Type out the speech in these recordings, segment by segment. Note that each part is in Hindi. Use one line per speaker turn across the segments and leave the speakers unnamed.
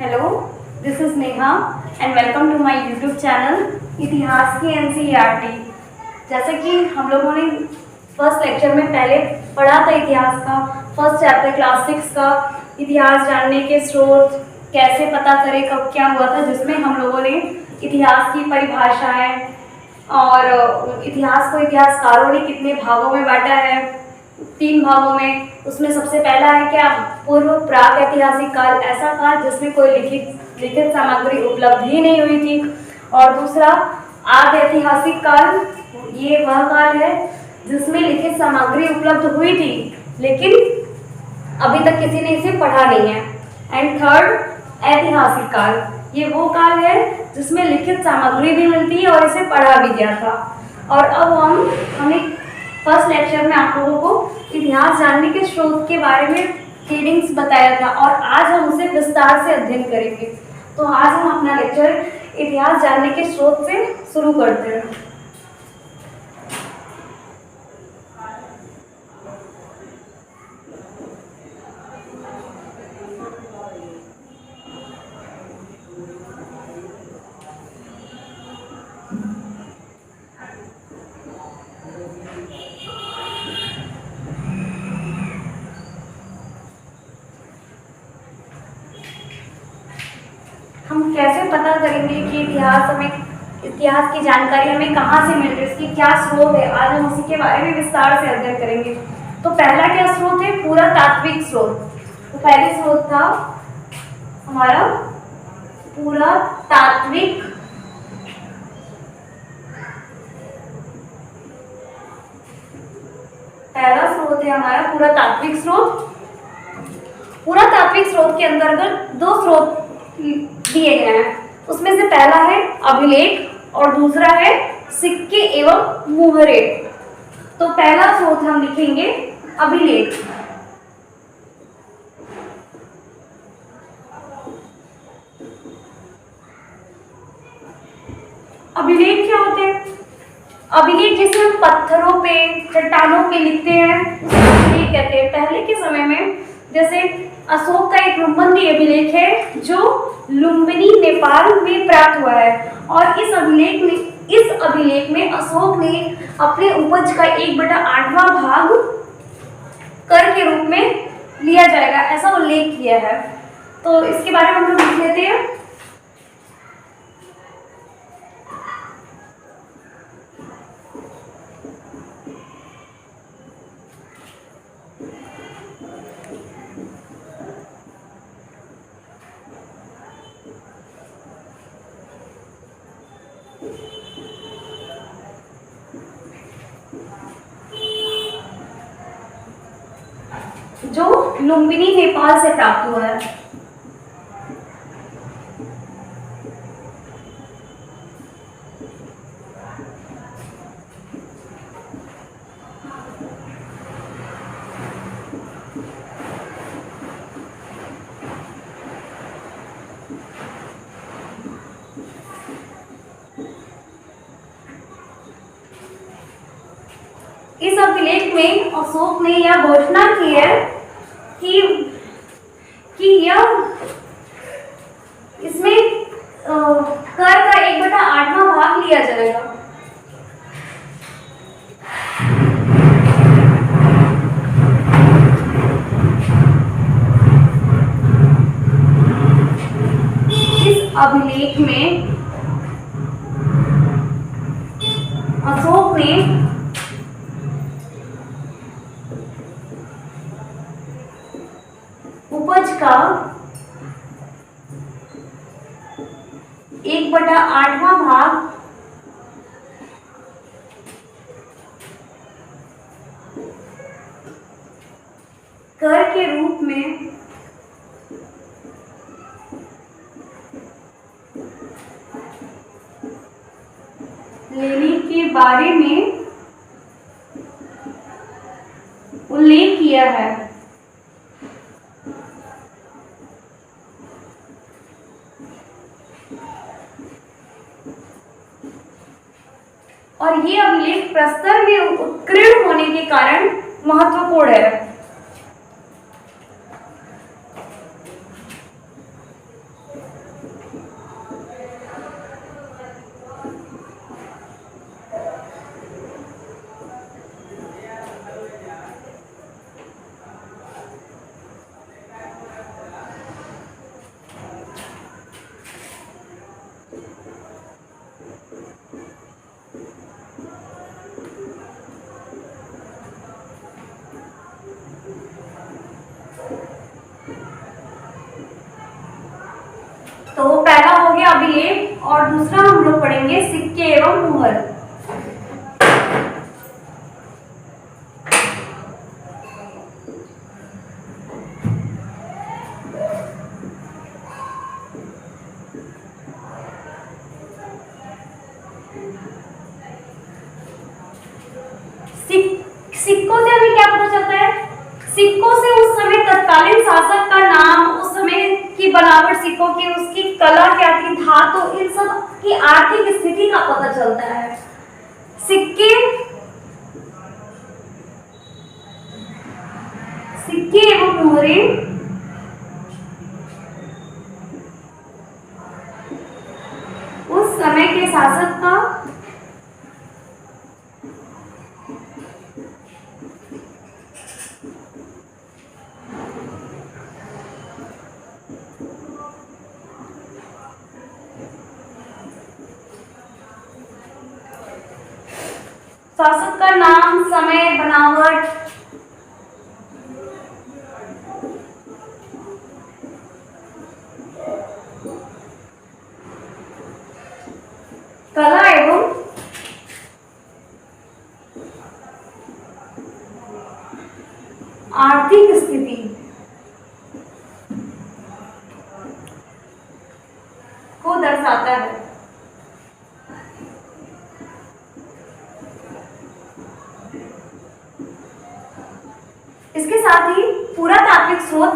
Hello, this is Neha and welcome to my YouTube channel इतिहास की एनसीईआरटी। जैसे कि हम लोगों ने फर्स्ट लेक्चर में पहले पढ़ा था इतिहास का, फर्स्ट चैप्टर क्लास 6 का इतिहास जानने के स्रोत कैसे पता करें कब क्या हुआ था, जिसमें हम लोगों ने इतिहास की परिभाषाएं और इतिहास को इतिहासकारों ने कितने भागों में बांटा है, 3 भागों में। उसमें सबसे पहला है क्या, पूर्व प्राक ऐतिहासिक काल, ऐसा काल जिसमें कोई लिखित सामग्री उपलब्ध ही नहीं हुई थी। और दूसरा आद ऐतिहासिक काल, ये वह काल है जिसमें लिखित सामग्री उपलब्ध हुई थी लेकिन अभी तक किसी ने इसे पढ़ा नहीं है। एंड थर्ड ऐतिहासिक काल, ये वो काल है जिसमें लिखित सामग्री भी मिलती है और इसे पढ़ा भी गया था। और अब हमने फर्स्ट लेक्चर में आप लोगों को इतिहास जानने के स्रोत के बारे में रीडिंग्स बताया था और आज हम उसे विस्तार से अध्ययन करेंगे। तो आज हम अपना लेक्चर इतिहास जानने के स्रोत से शुरू करते हैं। हम कैसे पता करेंगे कि इतिहास की जानकारी हमें कहाँ से मिल रही है, इसकी क्या स्रोत है, आज हम उसी के बारे में विस्तार से अध्ययन करेंगे। तो पहला क्या स्रोत है, पुरातात्विक स्रोत। तो पहले स्रोत था हमारा पुरातात्विक पहला स्रोत है हमारा पुरातात्विक स्रोत। पुरातात्विक स्रोत के अंतर्गत 2 स्रोत दिए गए हैं। उसमें से पहला है अभिलेख और दूसरा है सिक्के एवं मुहरे। तो पहला स्रोत हम लिखेंगे अभिलेख। अभिलेख क्या होते हैं? अभिलेख जिसे हम पत्थरों पे, चट्टानों पे लिखते हैं उसे अभिलेख कहते हैं। पहले के समय में जैसे अशोक का एक लुम्बिनी अभिलेख है जो लुम्बिनी नेपाल में प्राप्त हुआ है और इस अभिलेख में अशोक ने अपने उपज का 1/8वां भाग कर के रूप में लिया जाएगा, ऐसा उल्लेख किया है। तो इसके बारे में हम लोग लिख लेते हैं। जो लुम्बिनी नेपाल से प्राप्त हुआ है। इस अभिलेख में अशोक ने यह घोषणा की है कि यह इसमें कर का 1/8वां भाग लिया जाएगा। इस अभिलेख में अशोक ने उपज का 1/8वां भाग कर के रूप में लेने के बारे में उल्लेख किया है। और ये अभिलेख प्रस्तर में उत्कीर्ण होने के कारण महत्वपूर्ण है। तो पहला हो गया अभिलेख और दूसरा हम लोग पढ़ेंगे सिक्के एवं मुहर। सिक्कों से हमें क्या पता चलता है? सिक्कों से उस समय तत्कालीन शासक का नाम, उस समय की बनावट सिक्कों की, उसकी कला क्या थी, धातु, इन सब की आर्थिक स्थिति का पता चलता है। सिक्के एवं मोहरे उस समय के शासक का नाम, समय, बनावट, कला एवं आर्थिक स्थिति को दर्शाता है। इसके साथ ही पुरातात्विक स्रोत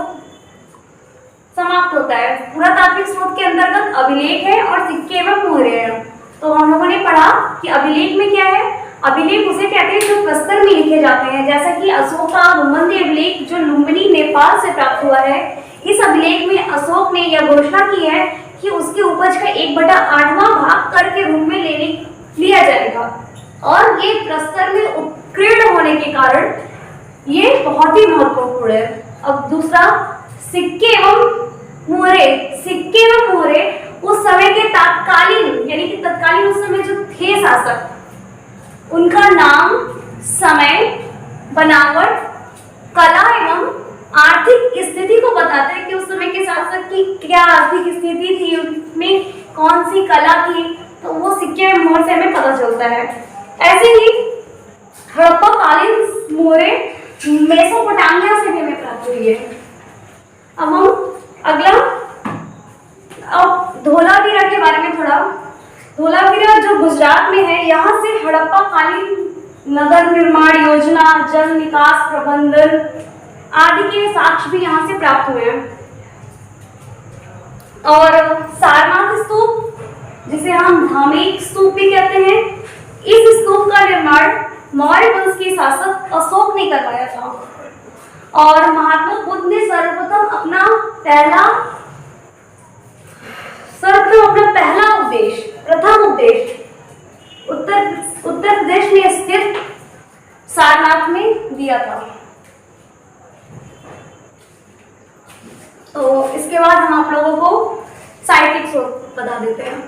समाप्त होता है। पुरातात्विक स्रोत के अंतर्गत अभिलेख है और सिक्के एवं मोहरे हैं। तो हम लोगों ने पढ़ा कि अभिलेख में क्या है? अभिलेख उसे कहते हैं जो प्रस्तर में लिखे जाते हैं, जैसा कि अशोक का भूमध्य अभिलेख जो लुम्बिनी नेपाल से प्राप्त हुआ है। इस अभिलेख में अशोक ने यह घोषणा की है कि उसके उपज का 1/8वां भाग कर के रूप में लिया जाएगा और ये प्रस्तर में उत्कीर्ण होने के कारण ये बहुत ही महत्वपूर्ण है। अब दूसरा सिक्के एवं मोहरे। सिक्के एवं मोहरे उस समय के तत्कालीन यानी कि तत्कालीन उस समय जो थे शासक, उनका नाम, समय, बनावट, कला एवं आर्थिक स्थिति को बताते हैं कि उस समय के शासक की क्या आर्थिक स्थिति थी, उनमें कौन सी कला थी, तो वो सिक्के एवं मोहर से हमें पता चलता है। ऐसे ही हड़प्पा कालीन मोहरे मेसोपोटामिया से भी हमें प्राप्त हुई है। अब हम अगला अब धोलावीरा के बारे में थोड़ा। धोलावीरा जो गुजरात में है, यहाँ से हड़प्पा कालीन नगर निर्माण योजना, जल निकास प्रबंधन आदि के साक्ष्य भी यहाँ से प्राप्त हुए हैं। और सारनाथ स्तूप, जिसे हम धार्मिक स्तूप भी कहते हैं, इस स्तूप का निर्माण मौर्य वंश के शासक अशोक ने करवाया था। और महात्मा बुद्ध ने सर्वप्रथम अपना प्रथम उपदेश उत्तर प्रदेश में स्थित सारनाथ में दिया था। तो इसके बाद हम आप लोगों को साहित्यिक स्रोत बता देते हैं।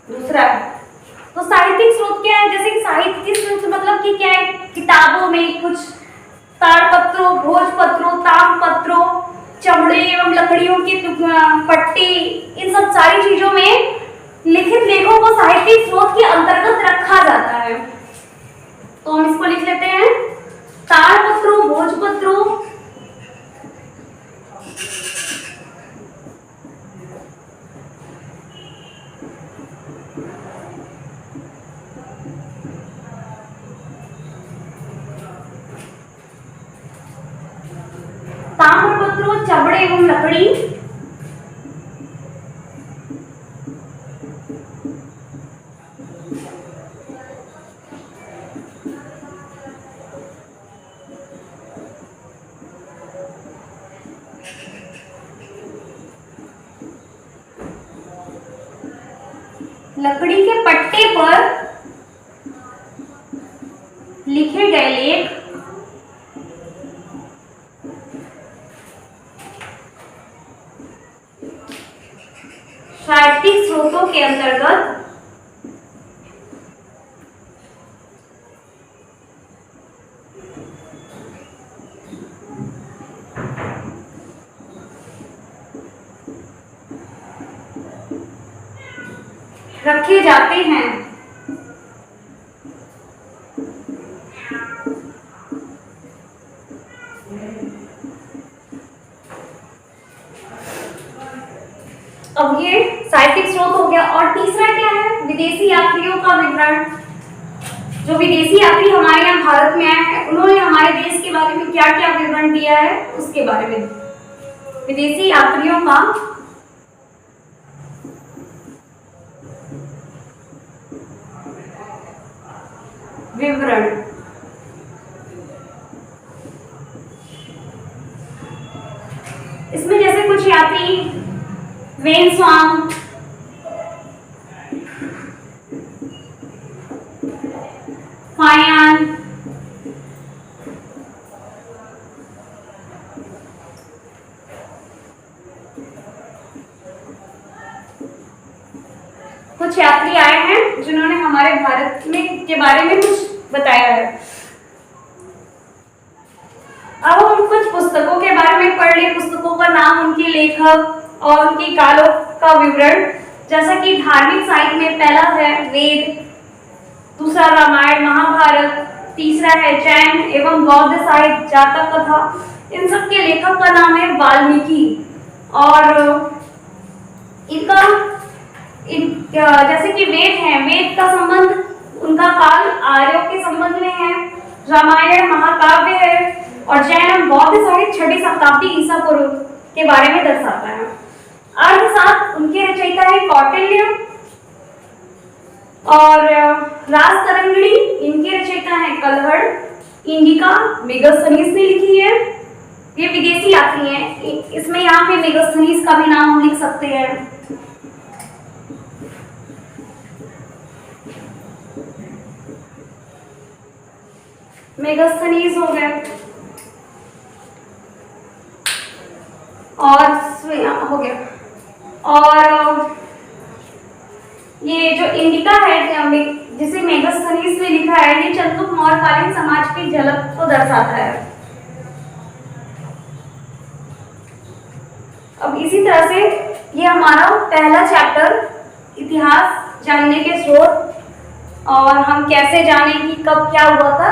दूसरा तो साहित्यिक स्रोत क्या है? जैसे कि साहित्यिक स्रोत मतलब कि क्या है? किताबों में कुछ ताड़पत्रों, भोजपत्रों, ताम्रपत्रों, चमड़े एवं लकड़ियों की पट्टी, इन सब सारी चीजों में लिखित लेखों को साहित्यिक स्रोत के अंतर्गत रखा जाता है। तो हम इसको लिख लेते हैं, ताड़पत्रों, भोजपत्रों, ताम्रपत्रों, चमड़े एवं लकड़ी, लकड़ी के पट्टे पर लिखे गए लेख साहित्यिक स्रोतों के अंतर्गत रखे जाते हैं। अब ये साहित्यिक स्रोत हो गया। और तीसरा क्या है? विदेशी यात्रियों का विवरण। जो विदेशी यात्री हमारे यहाँ भारत में आए हैं, उन्होंने हमारे देश के बारे में क्या क्या विवरण दिया है, उसके बारे में। विदेशी यात्रियों का विवरण। इसमें जैसे कुछ यात्री वेनस्वांग, फायान, कुछ यात्री आए हैं जिन्होंने हमारे भारत में के बारे में कुछ बताया है। अब हम कुछ पुस्तकों के बारे में पढ़ लें। पुस्तकों का नाम, उनके लेखक और उनकी कालों का विवरण। जैसा कि धार्मिक साहित्य में पहला है वेद, दूसरा रामायण महाभारत, तीसरा है जैन एवं बौद्ध साहित्य जातक कथा। इन सब के लेखक का नाम है वाल्मीकि। और इनका जैसे कि वेद है, वेद का संबंध, उनका काल आर्यों के संबंध में है। रामायण महाकाव्य है। और जैन एवं बौद्ध साहित्य 6वीं शताब्दी ईसा पूर्व के बारे में दर्शाता है। अर्थशास्त्र, उनके रचयिता है कौटिल्य। और राजतरंगिणी, इनके रचयिता है कलहड़। इंडिका मेगास्थनीज ने लिखी है। ये विदेशी यात्री हैं। इसमें यहाँ पे मेगास्थनीज का भी नाम हम लिख सकते हैं। मेगास्थनीज हो गए। और हो गया। और ये जो इंडिका है, जिसे मेगास्थनीज ने लिखा है, ये चंद्रगुप्त मौर्यकालीन समाज की झलक को दर्शाता है। अब इसी तरह से ये हमारा पहला चैप्टर इतिहास जानने के स्रोत और हम कैसे जाने कि कब क्या हुआ था,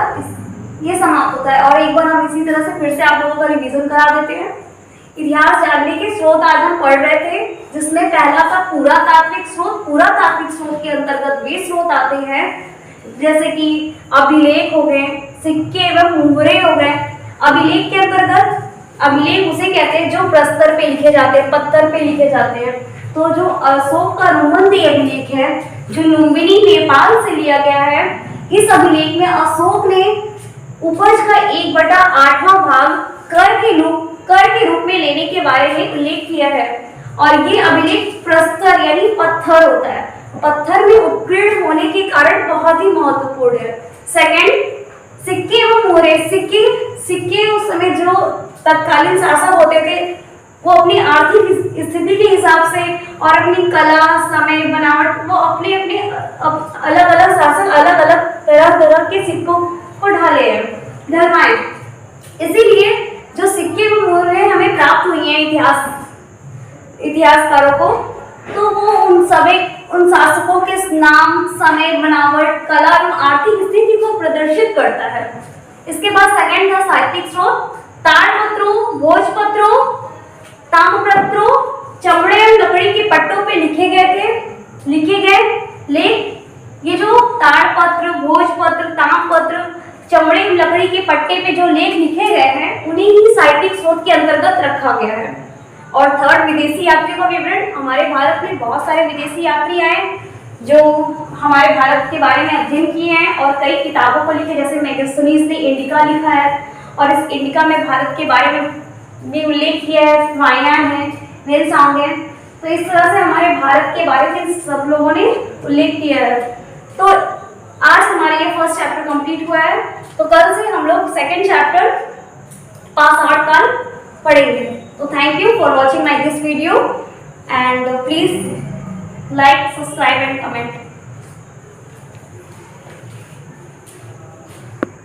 ये समाप्त होता है। और एक बार हम इसी तरह से फिर से आप लोगों का रिवीजन करा देते हैं। इतिहास जानने के स्रोत आज हम पढ़ रहे थे, जिसमें पहला था पुरातात्विक स्रोत। पुरातात्विक स्रोत के अंतर्गत वे स्रोत आते हैं जैसे कि अभिलेख हो गए, सिक्के एवं मुहरे हो गए। अभिलेख के अंतर्गत, अभिलेख उसे कहते हैं जो प्रस्तर पे लिखे जाते हैं, पत्थर पे लिखे जाते हैं। तो जो अशोक का रोमन्दी अभिलेख है, जो लुम्बिनी नेपाल से लिया गया है, इस अभिलेख में अशोक ने उपज का 1/8वां भाग कर के रूप में लेने के बारे में उल्लेख किया है। और ये अभिलेख प्रस्तर यानी पत्थर होता है, पत्थर में उत्कीर्ण होने के कारण बहुत ही महत्वपूर्ण है। सेकंड, सिक्के व मोहरे। सिक्के उस समय जो तत्कालीन शासक होते थे, वो अपनी आर्थिक स्थिति के हिसाब से और अपनी कला, समय, बनावट, वो अपने अलग अलग शासक अलग अलग तरह के सिक्कों को ढलवाए। इसीलिए जो सिक्के व मोहरे हमें प्राप्त हुई हैं इतिहासकारों को, तो वो उन शासकों के नाम, समय, बनावट, कला एवं आर्थिक स्थिति को प्रदर्शित करता है। इसके बाद सेकंड था साहित्यिक स्रोत। ताड़पत्रों, भोजपत्रों, ताम्रपत्रों, चमड़े और लकड़ी के पट्टों पे लिखे गए लेख। ये जो ताड़पत्र, भोजपत्र, ताम्रपत्र, चमड़े और लकड़ी के पट्टे पे जो लेख लिखे गए हैं, उन्हीं ही साहित्यिक स्रोत के अंतर्गत रखा गया है। और थर्ड, विदेशी यात्रियों का विवरण। हमारे भारत में बहुत सारे विदेशी यात्री आए जो हमारे भारत के बारे में अध्ययन किए हैं और कई किताबों को लिखे, जैसे मेगास्थनीज ने इंडिका लिखा है और इस इंडिका में भारत के बारे में भी उल्लेख किया है। फायान है, वेनस्वांग है। तो इस तरह से हमारे भारत के बारे में सब लोगों ने उल्लेख किया है। तो आज हमारा ये फर्स्ट चैप्टर कंप्लीट हुआ है। तो कल से हम लोग सेकंड चैप्टर पास काल पढ़ेंगे। तो thank you for watching my this video and please like, subscribe and comment.